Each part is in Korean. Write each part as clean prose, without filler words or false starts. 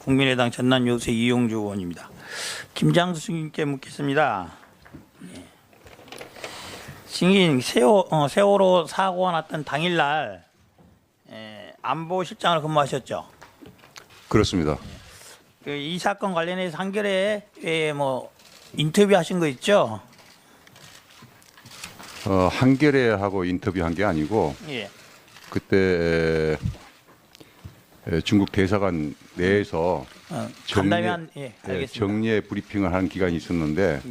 국민의당 전남 여수 이용주 의원입니다. 김장수 승인께 묻겠습니다. 승인 세월호 사고가 났던 당일날 안보실장을 근무하셨죠? 그렇습니다. 이 사건 관련해서 한겨레에 뭐 인터뷰하신 거 있죠? 한겨레하고 인터뷰한 게 아니고 예. 그때 중국 대사관 내에서 간담회 알겠습니다. 정례 브리핑을 하는 기간이 있었는데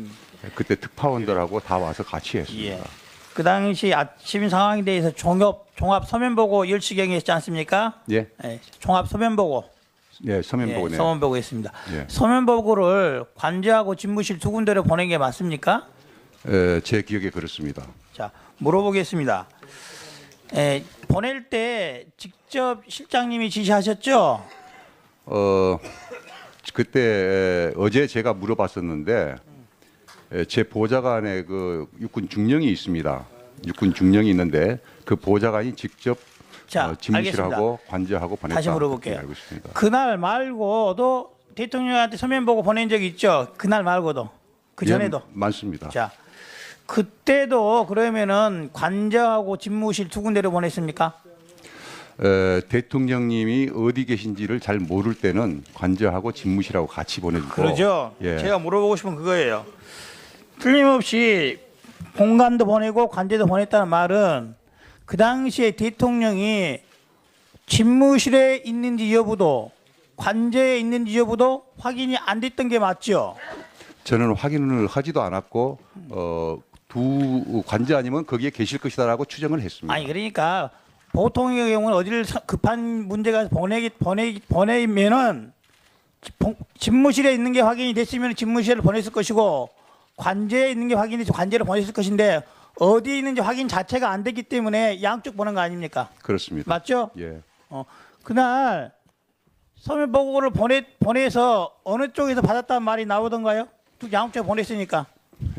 그때 특파원들하고 다 와서 같이 했습니다. 예. 그 당시 아침 상황에 대해서 종합 서면 보고 10시경에 했지 않습니까? 예, 예. 종합 서면 보고. 예, 서면 보고 네. 서면 보고 했습니다. 예. 서면 보고를 관저하고 집무실 두 군데로 보낸 게 맞습니까? 제 기억에 그렇습니다. 자, 물어보겠습니다. 보낼 때 직접 실장님이 지시하셨죠? 그때 어제 제가 물어봤었는데 제 보좌관에 그 육군 중령이 있습니다. 육군 중령이 있는데 그 보좌관이 직접 자, 집무실하고 관저하고 보냈다. 다시 물어볼게요. 알고 있습니다. 그날 말고도 대통령한테 서면 보고 보낸 적이 있죠? 그날 말고도. 그 전에도. 예, 많습니다. 자, 그때도 그러면은 관저하고 집무실 두 군데로 보냈습니까? 대통령님이 어디 계신지를 잘 모를 때는 관저하고 집무실하고 같이 보내주고. 그러죠. 예. 제가 물어보고 싶은 그거예요. 틀림없이 본관도 보내고 관저도 보냈다는 말은 그 당시에 대통령이 집무실에 있는지 여부도 관저에 있는지 여부도 확인이 안 됐던 게 맞죠? 저는 확인을 하지도 않았고 두 관저 아니면 거기에 계실 것이다라고 추정을 했습니다. 아니 그러니까 보통의 경우는 어디를 급한 문제가 보내면은 집무실에 있는 게 확인이 됐으면 집무실을 보냈을 것이고 관저에 있는 게 확인이 돼서 관저를 보냈을 것인데 어디에 있는지 확인 자체가 안 됐기 때문에 양쪽 보낸 거 아닙니까? 그렇습니다. 맞죠? 예. 그날 서면 보고를 보내서 어느 쪽에서 받았다는 말이 나오던가요? 양쪽 보냈으니까.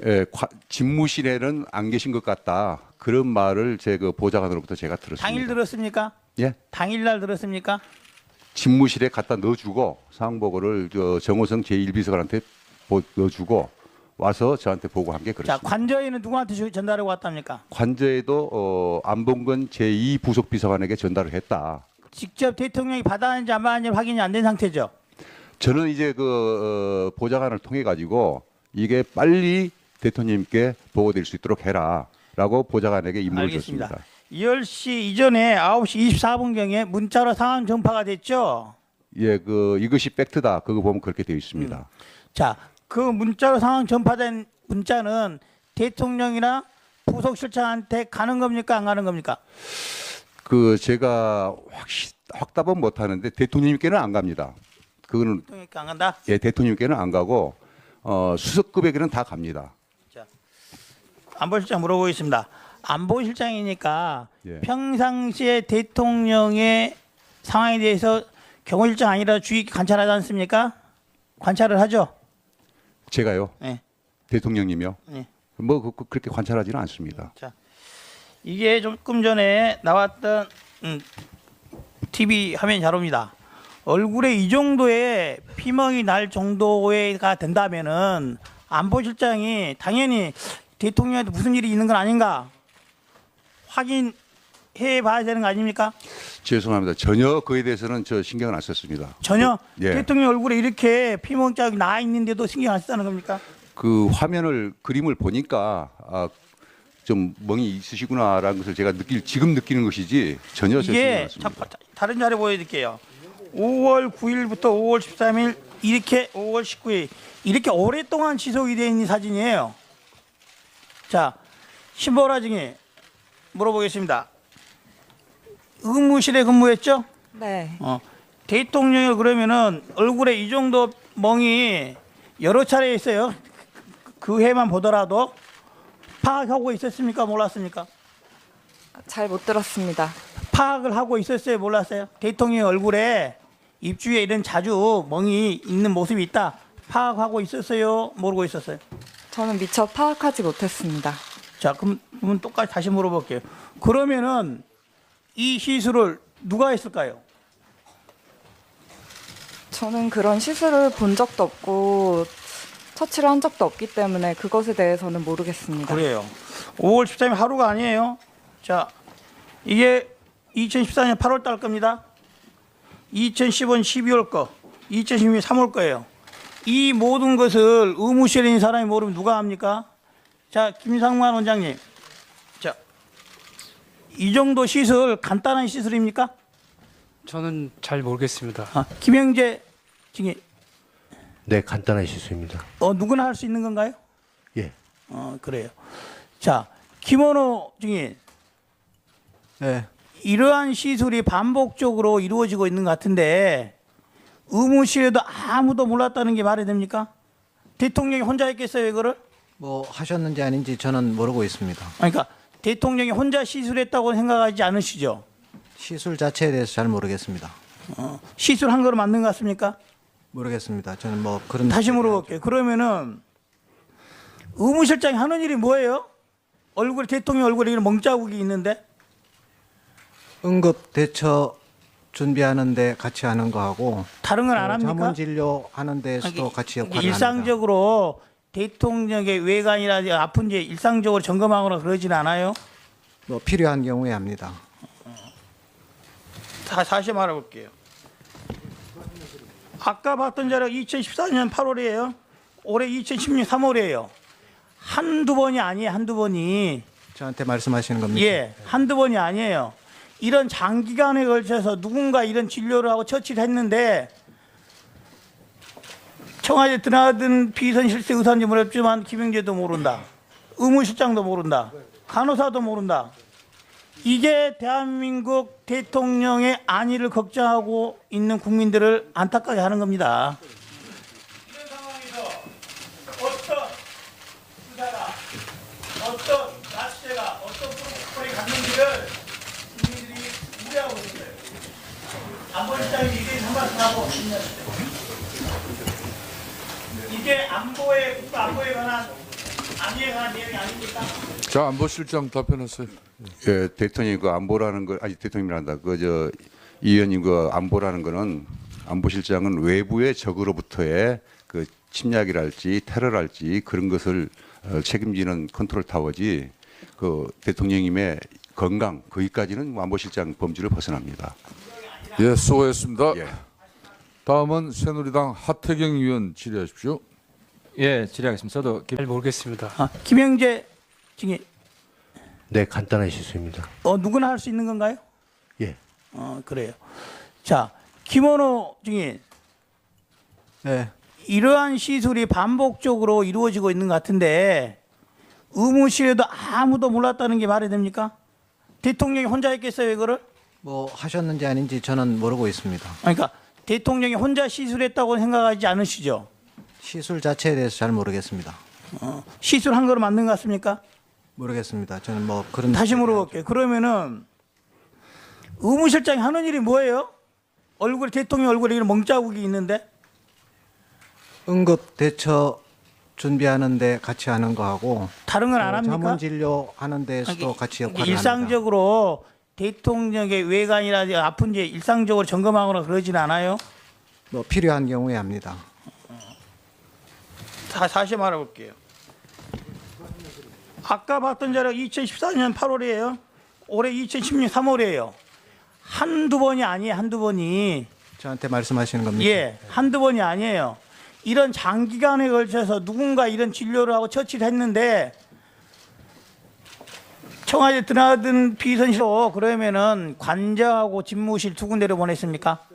예, 집무실에는 안 계신 것 같다. 그런 말을 제 그 보좌관으로부터 제가 들었습니다. 당일 들었습니까? 예. 당일날 들었습니까? 집무실에 갖다 넣어주고 상황 보고를 정호성 제1비서관한테 넣어주고 와서 저한테 보고한 게 자, 그렇습니다. 관저에는 누구한테 전달하고 왔답니까? 관저에도 안봉근 제2부속비서관에게 전달을 했다. 직접 대통령이 받았는지 안 받았는지 확인이 안 된 상태죠. 저는 이제 그 보좌관을 통해 가지고 이게 빨리 대통령님께 보고될 수 있도록 해라라고 보좌관에게 임무를 알겠습니다. 줬습니다. 10시 이전에 9시 24분경에 문자로 상황 전파가 됐죠. 예, 그 이것이 팩트다. 그거 보면 그렇게 되어 있습니다. 자, 그 문자로 상황 전파된 문자는 대통령이나 부속실장한테 가는 겁니까? 안 가는 겁니까? 그 제가 확답은 못 하는데 대통령님께는 안 갑니다. 그거는 대통령께 안 간다? 예, 대통령님께는 안 가고 수석급에게는 다 갑니다. 자, 안보실장 물어보겠습니다. 안보실장이니까 예. 평상시에 대통령의 상황에 대해서 경호실장 아니라 주의 깊게 관찰하지 않습니까? 관찰을 하죠. 제가요? 네. 대통령님이요? 네. 뭐 그렇게 관찰하지는 않습니다. 자, 이게 조금 전에 나왔던 TV 화면 자료입니다. 얼굴에 이 정도의 피멍이 날 정도가 된다면은 안보실장이 당연히 대통령한테 무슨 일이 있는 건 아닌가 확인해 봐야 되는 거 아닙니까? 죄송합니다. 전혀 그에 대해서는 저 신경을 안 썼습니다. 전혀 예. 대통령 얼굴에 이렇게 피멍 자국이 나 있는데도 신경 안 쓰다는 겁니까? 그 화면을 그림을 보니까 좀 멍이 있으시구나라는 것을 제가 지금 느끼는 것이지 전혀 저 신경 안 이게 씁니다. 다른 자료 보여드릴게요. 5월 9일부터 5월 13일 이렇게 5월 19일 이렇게 오랫동안 지속이 되어 있는 사진이에요. 자, 신보라 증인 물어보겠습니다. 의무실에 근무했죠? 네. 대통령이 그러면은 얼굴에 이 정도 멍이 여러 차례 있어요. 그 해만 보더라도 파악하고 있었습니까? 몰랐습니까? 잘 못 들었습니다. 파악을 하고 있었어요? 몰랐어요? 대통령 얼굴에 입주에 이런 자주 멍이 있는 모습이 있다. 파악하고 있었어요? 모르고 있었어요? 저는 미처 파악하지 못했습니다. 자, 그럼 똑같이 다시 물어볼게요. 그러면은 이 시술을 누가 했을까요? 저는 그런 시술을 본 적도 없고 처치를 한 적도 없기 때문에 그것에 대해서는 모르겠습니다. 그래요. 5월 13일 하루가 아니에요. 자, 이게 2014년 8월 달 겁니다. 2015년 12월 거, 2016년 3월 거예요. 이 모든 것을 의무실에 있는 사람이 모르면 누가 합니까? 자, 김상만 원장님. 자, 이 정도 시술 간단한 시술입니까? 저는 잘 모르겠습니다. 김영재 증인. 네, 간단한 시술입니다. 누구나 할 수 있는 건가요? 예. 그래요. 자, 김원호 증인. 네, 이러한 시술이 반복적으로 이루어지고 있는 것 같은데 의무실에도 아무도 몰랐다는 게 말이 됩니까? 대통령이 혼자 했겠어요, 이거를? 뭐 하셨는지 아닌지 저는 모르고 있습니다. 그러니까 대통령이 혼자 시술했다고 생각하지 않으시죠? 시술 자체에 대해서 잘 모르겠습니다. 시술한 거로 맞는 것 같습니까? 모르겠습니다. 저는 뭐 그런 다시 물어볼게요. 그러면은 의무실장이 하는 일이 뭐예요? 대통령 얼굴에 이런 멍자국이 있는데 응급 대처 준비하는데 같이 하는 거 하고 다른 건 안 합니까? 자문 진료 하는 데서도 같이 역할을 합니다. 일상적으로 대통령의 외관이라든지 아픈지 일상적으로 점검하거나 그러진 않아요? 뭐 필요한 경우에 합니다. 다시 말해볼게요. 아까 봤던 자료가 2014년 8월이에요. 올해 2016년 3월이에요. 한두 번이 아니에요. 한두 번이. 저한테 말씀하시는 겁니까? 예, 한두 번이 아니에요. 이런 장기간에 걸쳐서 누군가 이런 진료를 하고 처치를 했는데 청와대 드나든 비선실세 의사인지 모르겠지만 김영재도 모른다. 의무실장도 모른다. 간호사도 모른다. 이게 대한민국 대통령의 안위를 걱정하고 있는 국민들을 안타깝게 하는 겁니다. 이런 상황에서 어떤 의사가 어떤 나치제가 어떤 프로토콜이 갔는지를 국민들이 우려하고 있어요. 안보실장이 이게 한 말씀 하고 이게 안보에 관한 안위에 관한 내용이 아닙니까? 자, 안보실장 답변하세요. 예, 대통령이 그 안보라는 거 아니 대통령이란다. 이 의원님 그 안보라는 거는 안보실장은 외부의 적으로부터의 그 침략이랄지 테러랄지 그런 것을 책임지는 컨트롤 타워지 그 대통령님의 건강 거기까지는 안보실장 범주를 벗어납니다. 예, 수고했습니다. 예. 다음은 새누리당 하태경 의원 질의하십시오. 예, 질의하겠습니다. 저도 잘 모르겠습니다. 김영재 증인. 네, 간단한 시술입니다. 누구나 할 수 있는 건가요? 예. 그래요. 자, 김원호 증인. 네, 이러한 시술이 반복적으로 이루어지고 있는 것 같은데 의무실에도 아무도 몰랐다는 게 말이 됩니까? 대통령이 혼자 했겠어요, 이거를? 뭐 하셨는지 아닌지 저는 모르고 있습니다. 그러니까 대통령이 혼자 시술했다고 생각하지 않으시죠? 시술 자체에 대해서 잘 모르겠습니다. 시술한 거로 맞는 것 같습니까? 모르겠습니다. 저는 뭐 그런 다시 물어볼게요. 그러면은 의무실장이 하는 일이 뭐예요? 대통령 얼굴에 이런 멍자국이 있는데 응급 대처 준비하는데 같이 하는 거 하고 다른 건 안 합니까? 자문 진료 하는 데서도 같이 역할을 합니다. 일상적으로 대통령의 외관이라든지 아픈지 일상적으로 점검하거나 그러진 않아요? 뭐 필요한 경우에 합니다. 다시 말해볼게요. 아까 봤던 자료가 2014년 8월이에요. 올해 2016년 3월이에요. 한두 번이 아니에요. 한두 번이. 저한테 말씀하시는 겁니까? 예, 한두 번이 아니에요. 이런 장기간에 걸쳐서 누군가 이런 진료를 하고 처치를 했는데 청와대 드나든 비선실로 그러면은 관저하고 집무실 두 군데로 보냈습니까?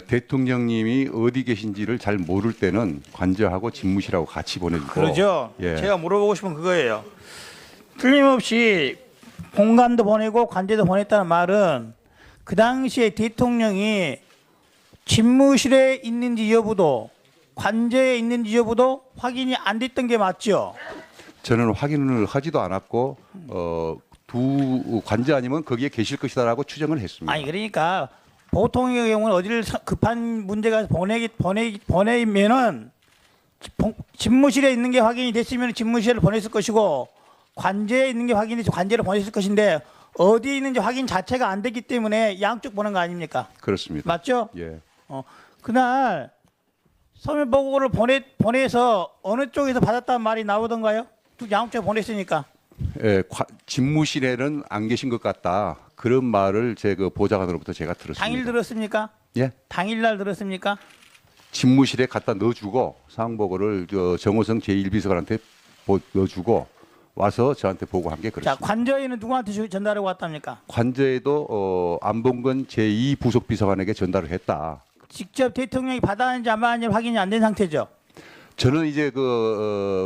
대통령님이 어디 계신지를 잘 모를 때는 관저하고 집무실하고 같이 보내주고 그러죠. 예. 제가 물어보고 싶은 그거예요. 틀림없이 공간도 보내고 관제도 보냈다는 말은 그 당시에 대통령이 집무실에 있는지 여부도 관제에 있는지 여부도 확인이 안 됐던 게 맞죠? 저는 확인을 하지도 않았고 두 관저 아니면 거기에 계실 것이다라고 추정을 했습니다. 아니 그러니까 보통의 경우는 어디를 급한 문제가 보내면은 집무실에 있는 게 확인이 됐으면 집무실을 보냈을 것이고 관제에 있는 게 확인이 돼서 관제를 보냈을 것인데 어디에 있는지 확인 자체가 안 됐기 때문에 양쪽 보낸 거 아닙니까? 그렇습니다. 맞죠? 예. 그날 서면 보고를 보내서 어느 쪽에서 받았다는 말이 나오던가요? 양쪽 쪽에 보냈으니까. 예, 집무실에는 안 계신 것 같다. 그런 말을 제 그 보좌관으로부터 제가 들었습니다. 당일 들었습니까? 예, 당일날 들었습니까? 집무실에 갖다 넣어주고 상보고를 정호성 제1비서관한테 넣어주고 와서 저한테 보고한 게 자, 그렇습니다. 관저에는 누구한테 전달하고 왔답니까? 관저에도 안봉근 제2부속비서관에게 전달을 했다. 직접 대통령이 받았는지 안 받았는지 확인이 안 된 상태죠. 저는 이제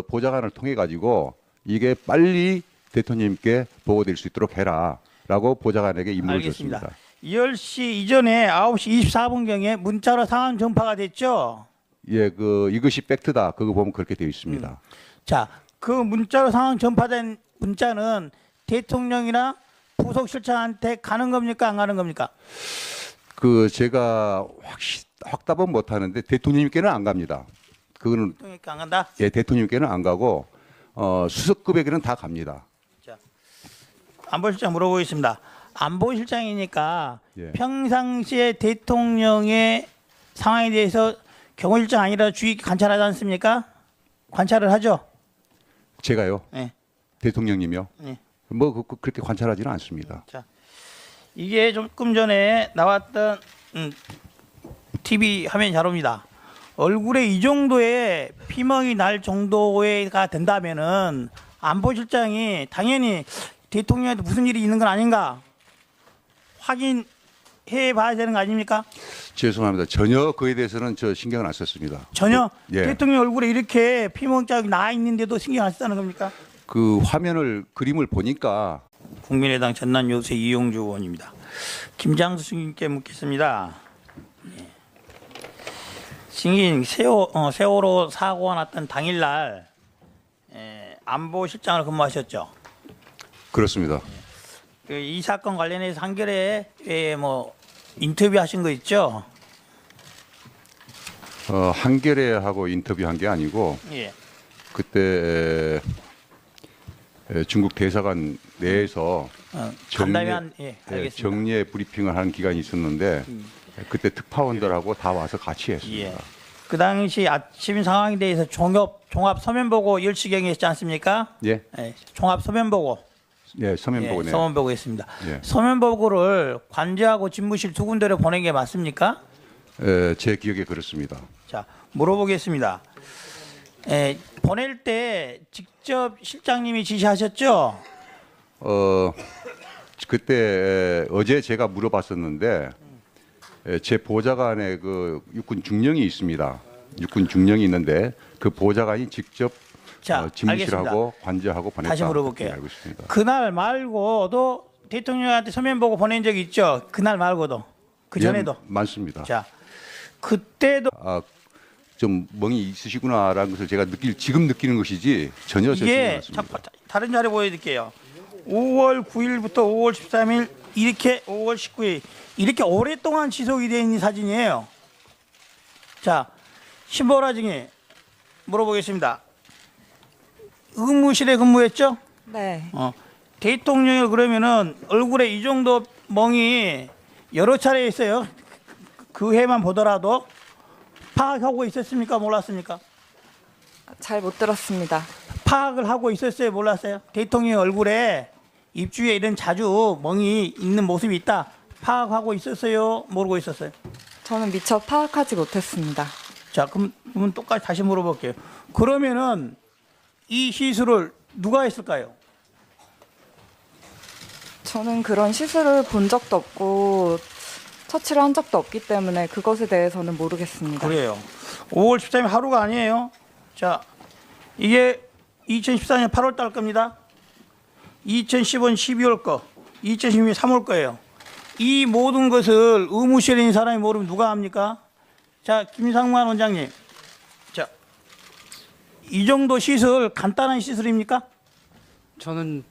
보좌관을 통해 가지고 이게 빨리 대통령님께 보고될 수 있도록 해라라고 보좌관에게 임무를 알겠습니다. 줬습니다. 10시 이전에 9시 24분경에 문자로 상황 전파가 됐죠. 예, 이것이 팩트다. 그거 보면 그렇게 되어 있습니다. 자, 그 문자로 상황 전파된 문자는 대통령이나 부속실장한테 가는 겁니까? 안 가는 겁니까? 제가 확답은 못 하는데 대통령님께는 안 갑니다. 그거는 대통령께 안 간다? 예, 대통령님께는 안 가고 수석급에게는 다 갑니다. 안보실장 물어보겠습니다. 안보실장이니까 예. 평상시에 대통령의 상황에 대해서 경호실장 아니라 주의 깊게 관찰하지 않습니까? 관찰을 하죠. 제가요. 네. 대통령님이요. 네. 그렇게 관찰하지는 않습니다. 자, 이게 조금 전에 나왔던 TV 화면 자료입니다. 얼굴에 이 정도의 피멍이 날 정도가 된다면은 안보실장이 당연히 대통령한테 무슨 일이 있는 건 아닌가 확인해 봐야 되는 거 아닙니까? 죄송합니다. 전혀 그에 대해서는 저 신경을 안 썼습니다. 전혀 예. 대통령 얼굴에 이렇게 피멍 자국이 나 있는데도 신경 안 쓰다는 겁니까? 그 그림을 보니까 국민의당 전남 요새 이용주 의원입니다. 김장수 승인께 묻겠습니다. 예. 승인 세월호 사고가 났던 당일날 안보실장을 근무하셨죠. 그렇습니다. 이 사건 관련해서 한겨레에 인터뷰하신 거 있죠? 한겨레하고 인터뷰한 게 아니고 예. 그때 중국 대사관 내에서 간담회 알겠습니다. 정례 브리핑을 하는 기간이 있었는데 그때 특파원들하고 다 와서 같이 했습니다. 예. 그 당시 아침 상황에 대해서 종합 서면 보고 10시경에 했지 않습니까? 예, 예, 종합 서면 보고. 예, 서면 보고네. 서면 보고 했습니다. 예. 서면 보고를 관저하고 집무실 두 군데로 보낸 게 맞습니까? 제 기억에 그렇습니다. 자, 물어보겠습니다. 보낼 때 직접 실장님이 지시하셨죠? 그때 어제 제가 물어봤었는데 제 보좌관에 그 육군 중령이 있습니다. 육군 중령이 있는데 그 보좌관이 직접 자, 집무실하고 관저하고 보냈다. 다시 물어볼게요. 알고 있습니다. 그날 말고도 대통령한테 서면 보고 보낸 적이 있죠? 그날 말고도. 그 전에도. 예, 많습니다. 자, 그때도 좀 멍이 있으시구나라는 것을 제가 지금 느끼는 것이지 전혀 저 신경 이게 안 씁니다. 다른 자료 보여드릴게요. 5월 9일부터 5월 13일 이렇게 5월 19일 이렇게 오랫동안 지속이 되어 있는 사진이에요. 자, 신보라 증인 물어보겠습니다. 의무실에 근무했죠? 네. 대통령이 그러면은 얼굴에 이 정도 멍이 여러 차례 있어요. 그 해만 보더라도 파악하고 있었습니까? 몰랐습니까? 잘 못 들었습니다. 파악을 하고 있었어요? 몰랐어요? 대통령 얼굴에 입주에 이런 자주 멍이 있는 모습이 있다. 파악하고 있었어요? 모르고 있었어요? 저는 미처 파악하지 못했습니다. 자, 그러면 똑같이 다시 물어볼게요. 그러면은 이 시술을 누가 했을까요? 저는 그런 시술을 본 적도 없고 처치를 한 적도 없기 때문에 그것에 대해서는 모르겠습니다. 그래요. 5월 13일 하루가 아니에요. 자, 이게 2014년 8월 달 겁니다. 2015년 12월 거, 2016년 3월 거예요. 이 모든 것을 의무실에 있는 사람이 모르면 누가 합니까? 자, 김상만 원장님. 자, 이 정도 시술 간단한 시술입니까? 저는